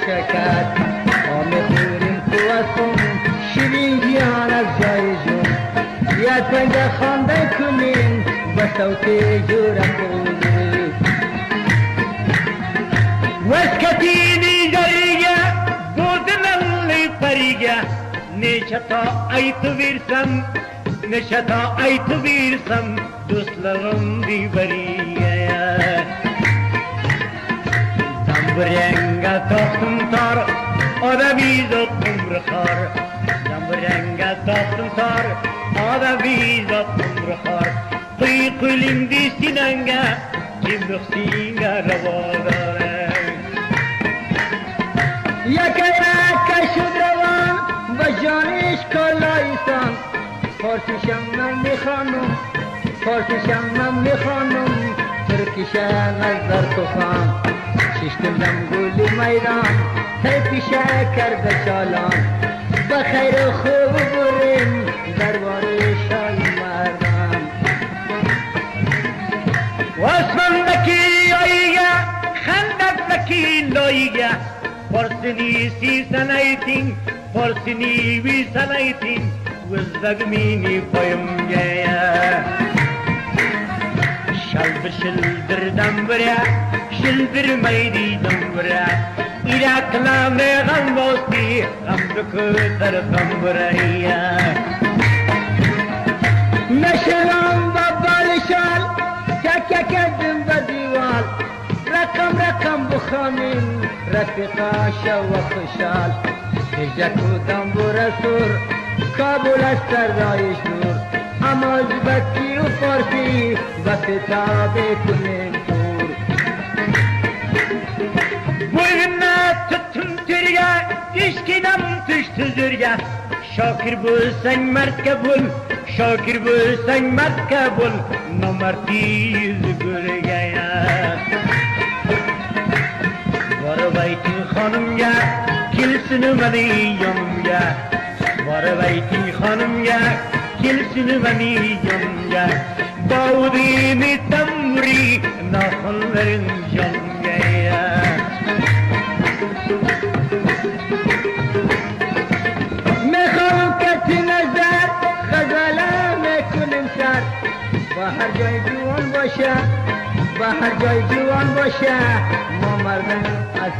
شکر میخوریم تو از خون شیرین جیان از جای جون یه تنگ خانده کنیم با صوت جور خونده وسکتینی جایگه بودنم لی پریگه نشتا ای تو ویرسم نشتا ای تو ویرسم دوست لغم دی بریگه زنبرنگه تاختم تار آدمی زد عمر خار زنبرنگه تاختم تار آدمی زد عمر خار قی قلیم دی سیننگه جیم بخسینگه روا داره یکی شد روان با جانش کلایستان پارسیشم من میخوانم پارسیشم من میخوانم ترکیشم از در توفان ششتم گولی میدان پیشه کرده چالان بخیر خوب بریم دربار شای مردم واسمان دکی آیگه خندت دکی لایگه پارسنی سی سنایتین پارسنی وی سنایتین وزدگمینی پایم گه شلب شلدر دم بریا شلدر میدی دم بریا ایرا کلام غم باستی غم بکو طرفم بریا نشلام با بالشال چکه کردم با دیوال رقم رقم بخوانیم رفیقا شو و خوشحال هجا کودم برسور کابل از سرایش دور اما ازبکی و فارسی و کتاب کنیم دور بوینا تتم ترگه اشکینم تشت زرگه شاکر بولسن مرد کبول شاکر بولسن مرد کبول نمردی زگرگه وارا بیتی خانم گه کلسن منی یم گه وارا بیتی خانم گه کلسن منی یم گه باودین تمری ناخن ورن جم گه میخوام کتی نظر غزاله میکنیم سر با هر جای جوان باشه با هر جای جوان باشه ما مردم از